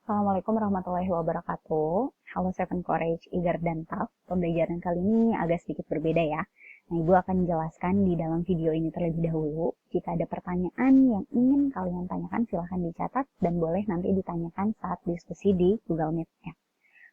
Assalamualaikum warahmatullahi wabarakatuh. Halo Seven Courage, Eager dan Tough. Pembelajaran kali ini agak sedikit berbeda ya. Nah, Ibu akan menjelaskan di dalam video ini terlebih dahulu. Jika ada pertanyaan yang ingin kalian tanyakan, silahkan dicatat dan boleh nanti ditanyakan saat diskusi di Google Meet ya.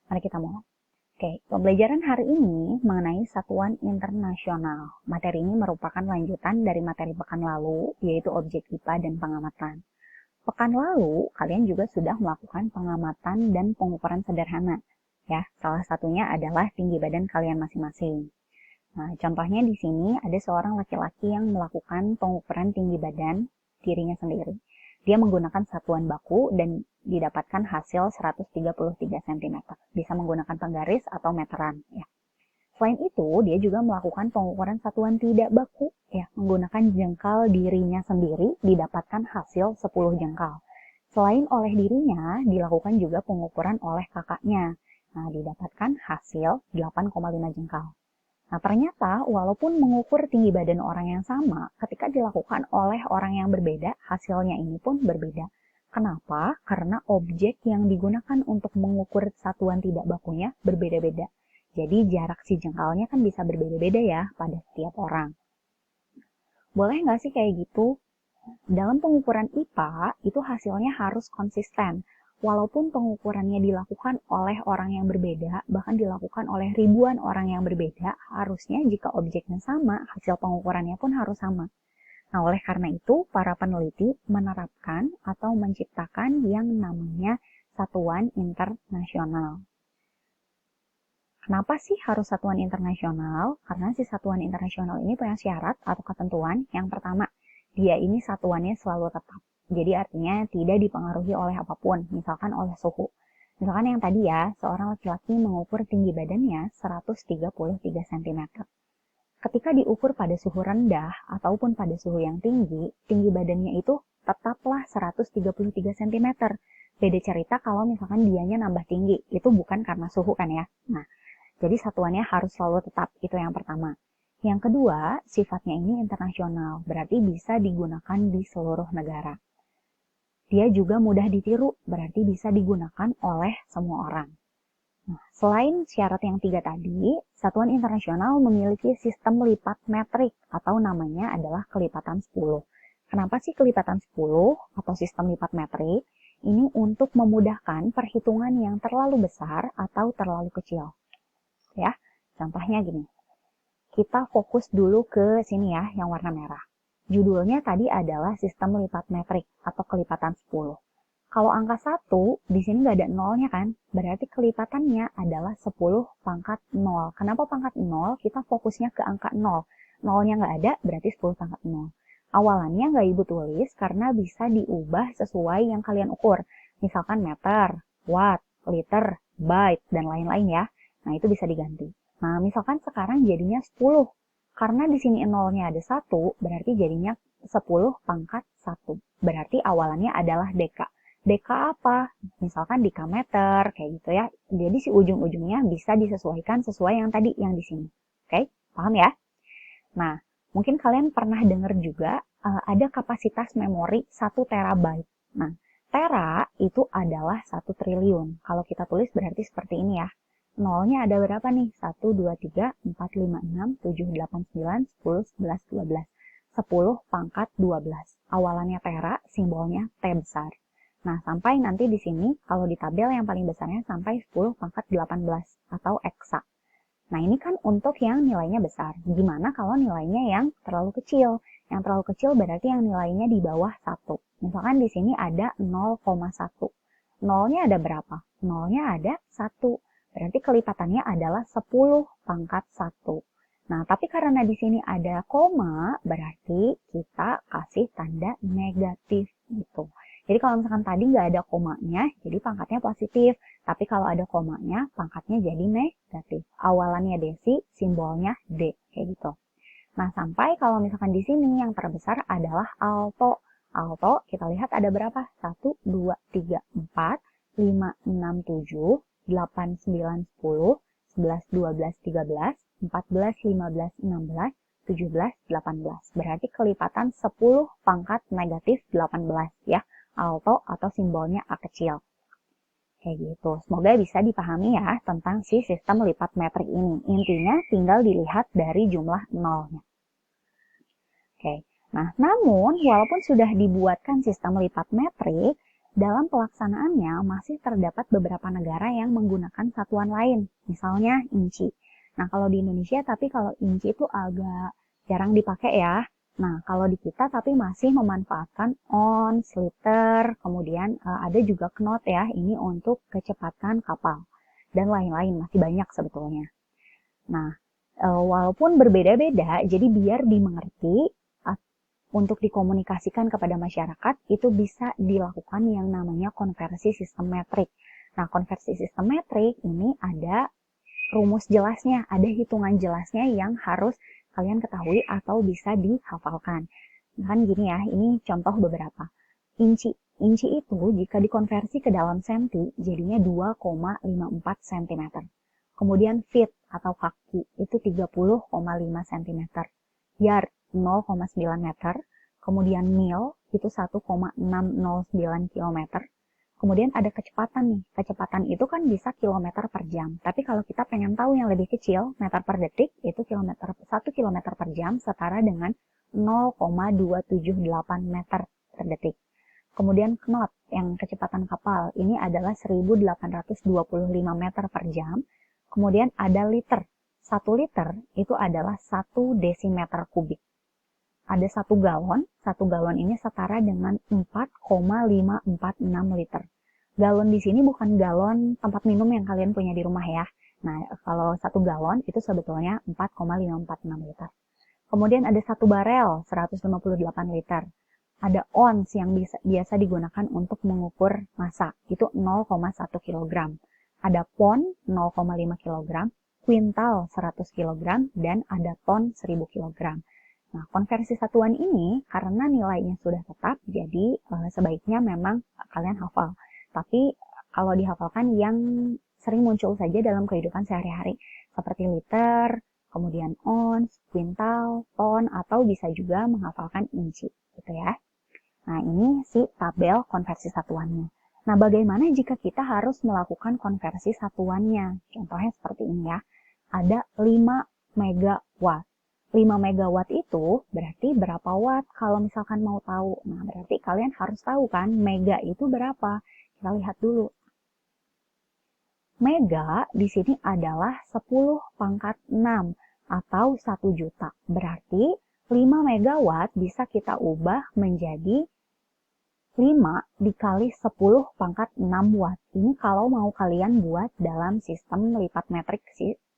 Mari kita mulai. Oke, pembelajaran hari ini mengenai satuan internasional. Materi ini merupakan lanjutan dari materi pekan lalu, yaitu objek IPA dan pengamatan. Pekan lalu, kalian juga sudah melakukan pengamatan dan pengukuran sederhana. Ya, salah satunya adalah tinggi badan kalian masing-masing. Nah, contohnya di sini ada seorang laki-laki yang melakukan pengukuran tinggi badan dirinya sendiri. Dia menggunakan satuan baku dan didapatkan hasil 133 cm. Bisa menggunakan penggaris atau meteran. Ya. Selain itu, dia juga melakukan pengukuran satuan tidak baku, ya, menggunakan jengkal dirinya sendiri, didapatkan hasil 10 jengkal. Selain oleh dirinya, dilakukan juga pengukuran oleh kakaknya. Nah, didapatkan hasil 8,5 jengkal. Nah, ternyata walaupun mengukur tinggi badan orang yang sama, ketika dilakukan oleh orang yang berbeda, hasilnya ini pun berbeda. Kenapa? Karena objek yang digunakan untuk mengukur satuan tidak bakunya berbeda-beda. Jadi jarak si jengkalnya kan bisa berbeda-beda ya pada setiap orang. Boleh nggak sih kayak gitu? Dalam pengukuran IPA, itu hasilnya harus konsisten. Walaupun pengukurannya dilakukan oleh orang yang berbeda, bahkan dilakukan oleh ribuan orang yang berbeda, harusnya jika objeknya sama, hasil pengukurannya pun harus sama. Nah, oleh karena itu, para peneliti menerapkan atau menciptakan yang namanya satuan internasional. Kenapa sih harus satuan internasional? Karena si satuan internasional ini punya syarat atau ketentuan. Yang pertama, dia ini satuannya selalu tetap. Jadi artinya tidak dipengaruhi oleh apapun, misalkan oleh suhu. Misalkan yang tadi ya, seorang laki-laki mengukur tinggi badannya 133 cm. Ketika diukur pada suhu rendah ataupun pada suhu yang tinggi badannya itu tetaplah 133 cm. Beda cerita kalau misalkan dianya nambah tinggi, itu bukan karena suhu kan ya. Nah, jadi satuannya harus selalu tetap, itu yang pertama. Yang kedua, sifatnya ini internasional, berarti bisa digunakan di seluruh negara. Dia juga mudah ditiru, berarti bisa digunakan oleh semua orang. Nah, selain syarat yang tiga tadi, satuan internasional memiliki sistem lipat metrik atau namanya adalah kelipatan 10. Kenapa sih kelipatan 10 atau sistem lipat metrik? Ini untuk memudahkan perhitungan yang terlalu besar atau terlalu kecil. Ya, contohnya gini. Kita fokus dulu ke sini ya, yang warna merah. Judulnya tadi adalah sistem lipat metrik atau kelipatan 10. Kalau angka 1, di sini nggak ada nolnya kan? Berarti kelipatannya adalah 10 pangkat 0. Kenapa pangkat 0? Kita fokusnya ke angka 0. Nolnya nggak ada, berarti 10 pangkat 0. Awalannya nggak Ibu tulis karena bisa diubah sesuai yang kalian ukur. Misalkan meter, watt, liter, byte, dan lain-lain ya. Nah, itu bisa diganti. Nah, misalkan sekarang jadinya 10. Karena di sini nolnya ada 1, berarti jadinya 10 pangkat 1. Berarti awalannya adalah deka. Deka apa? Misalkan dekameter, kayak gitu ya. Jadi si ujung-ujungnya bisa disesuaikan sesuai yang tadi, yang di sini. Oke, paham ya? Nah, mungkin kalian pernah dengar juga ada kapasitas memori 1 terabyte. Nah, tera itu adalah 1 triliun. Kalau kita tulis berarti seperti ini ya. Nolnya ada berapa nih? 1, 2, 3, 4, 5, 6, 7, 8, 9, 10, 11, 12. 10 pangkat 12. Awalannya tera, simbolnya T besar. Nah, sampai nanti di sini, kalau di tabel yang paling besarnya sampai 10 pangkat 18 atau eksa. Nah, ini kan untuk yang nilainya besar. Gimana kalau nilainya yang terlalu kecil? Yang terlalu kecil berarti yang nilainya di bawah 1. Misalkan di sini ada 0,1. Nolnya ada berapa? Nolnya ada 1. Berarti kelipatannya adalah 10 pangkat 1. Nah, tapi karena di sini ada koma, berarti kita kasih tanda negatif gitu. Jadi kalau misalkan tadi nggak ada komanya, jadi pangkatnya positif. Tapi kalau ada komanya, pangkatnya jadi negatif. Awalannya desi, simbolnya D, kayak gitu. Nah, sampai kalau misalkan di sini yang terbesar adalah alto. Alto, kita lihat ada berapa? 1, 2, 3, 4, 5, 6, 7, 8, 9, 10, 11, 12, 13, 14, 15, 16, 17, 18. Berarti kelipatan 10 pangkat negatif 18 ya. Alto atau simbolnya A kecil. Kayak gitu. Semoga bisa dipahami ya tentang si sistem lipat metrik ini. Intinya tinggal dilihat dari jumlah nolnya. Oke. Nah, namun walaupun sudah dibuatkan sistem lipat metrik, dalam pelaksanaannya masih terdapat beberapa negara yang menggunakan satuan lain, misalnya inci. Nah, kalau di Indonesia, tapi kalau inci itu agak jarang dipakai ya. Nah, kalau di kita tapi masih memanfaatkan ons, liter, kemudian ada juga knot ya, ini untuk kecepatan kapal. Dan lain-lain, masih banyak sebetulnya. Nah, walaupun berbeda-beda, jadi biar dimengerti, untuk dikomunikasikan kepada masyarakat, itu bisa dilakukan yang namanya konversi sistem metrik. Nah, konversi sistem metrik ini ada rumus jelasnya, ada hitungan jelasnya yang harus kalian ketahui atau bisa dihafalkan. Kan gini ya, ini contoh beberapa. Inci. Inci itu jika dikonversi ke dalam senti, jadinya 2,54 cm. Kemudian feet atau kaki itu 30,5 cm. Yard 0,9 meter. Kemudian mil itu 1,609 km. Kemudian ada kecepatan nih. Kecepatan itu kan bisa kilometer per jam. Tapi kalau kita pengen tahu yang lebih kecil, meter per detik, itu 1 km per jam setara dengan 0,278 meter per detik. Kemudian knot, yang kecepatan kapal, ini adalah 1825 meter per jam. Kemudian ada liter. 1 liter itu adalah 1 desimeter kubik. Ada 1 galon. 1 galon ini setara dengan 4,546 liter. Galon di sini bukan galon tempat minum yang kalian punya di rumah ya. Nah, kalau 1 galon itu sebetulnya 4,546 liter. Kemudian ada 1 barel, 158 liter. Ada ons yang biasa digunakan untuk mengukur massa, itu 0,1 kg. Ada pon, 0,5 kg, kuintal, 100 kg, dan ada ton, 1000 kg. Nah, konversi satuan ini karena nilainya sudah tetap, jadi sebaiknya memang kalian hafal. Tapi kalau dihafalkan yang sering muncul saja dalam kehidupan sehari-hari, seperti liter, kemudian ons, kuintal, ton, atau bisa juga menghafalkan inci, gitu ya. Nah, ini si tabel konversi satuannya. Nah, bagaimana jika kita harus melakukan konversi satuannya? Contohnya seperti ini ya. Ada 5 megawatt. 5 megawatt itu berarti berapa watt kalau misalkan mau tahu. Nah, berarti kalian harus tahu kan mega itu berapa. Kita lihat dulu. Mega di sini adalah 10 pangkat 6 atau 1 juta. Berarti 5 megawatt bisa kita ubah menjadi 5 dikali 10 pangkat 6 watt. Ini kalau mau kalian buat dalam sistem lipat metrik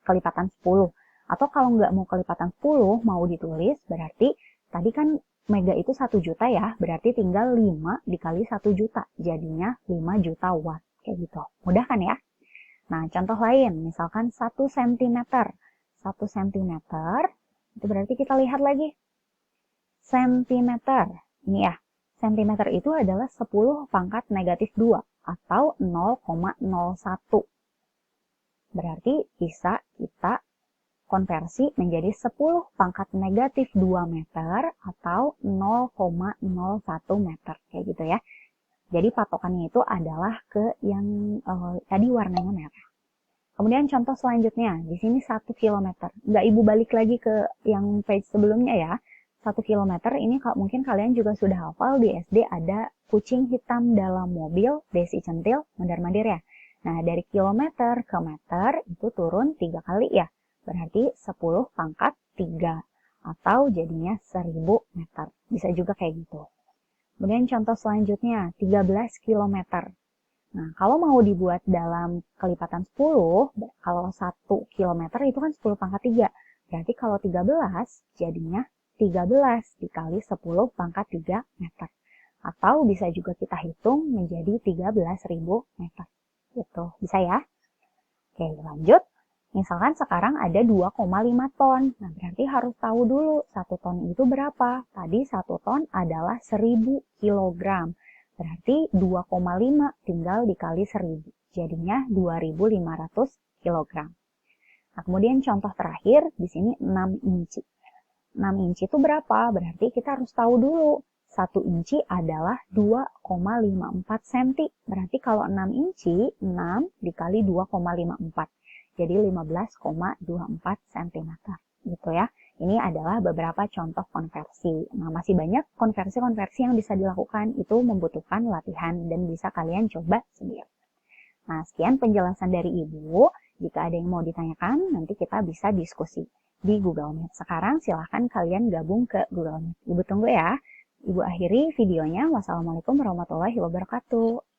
kelipatan 10. Atau kalau nggak mau kelipatan 10, mau ditulis, berarti tadi kan mega itu 1 juta ya, berarti tinggal 5 dikali 1 juta, jadinya 5 juta watt. Kayak gitu. Mudah kan ya? Nah, contoh lain, misalkan 1 cm. 1 cm, itu berarti kita lihat lagi. Sentimeter, ini ya. Sentimeter itu adalah 10 pangkat negatif 2, atau 0,01. Berarti bisa kita konversi menjadi 10 pangkat negatif 2 meter atau 0,01 meter. Kayak gitu ya. Jadi patokannya itu adalah ke yang tadi warnanya merah. Kemudian contoh selanjutnya, di sini 1 km. Nggak ibu balik lagi ke yang page sebelumnya ya. 1 km ini mungkin kalian juga sudah hafal di SD ada kucing hitam dalam mobil, Desi Centil, mondar-mandir ya. Nah, dari kilometer ke meter itu turun 3 kali ya. Berarti 10 pangkat 3 atau jadinya 1000 meter. Bisa juga kayak gitu. Kemudian contoh selanjutnya 13 km. Nah, kalau mau dibuat dalam kelipatan 10, kalau 1 km itu kan 10 pangkat 3. Berarti kalau 13 jadinya 13 dikali 10 pangkat 3 meter. Atau bisa juga kita hitung menjadi 13.000 meter. Gitu. Bisa ya? Oke, lanjut. Misalkan sekarang ada 2,5 ton. Nah, berarti harus tahu dulu 1 ton itu berapa. Tadi 1 ton adalah 1000 kg. Berarti 2,5 tinggal dikali 1000. Jadinya 2500 kg. Nah, kemudian contoh terakhir di sini 6 inci. 6 inci itu berapa? Berarti kita harus tahu dulu 1 inci adalah 2,54 cm. Berarti kalau 6 inci, 6 dikali 2,54. Jadi 15,24 cm. Gitu ya. Ini adalah beberapa contoh konversi. Nah, masih banyak konversi-konversi yang bisa dilakukan. Itu membutuhkan latihan dan bisa kalian coba sendiri. Nah, sekian penjelasan dari Ibu. Jika ada yang mau ditanyakan, nanti kita bisa diskusi di Google Meet. Sekarang silahkan kalian gabung ke Google Meet. Ibu tunggu ya. Ibu akhiri videonya. Wassalamualaikum warahmatullahi wabarakatuh.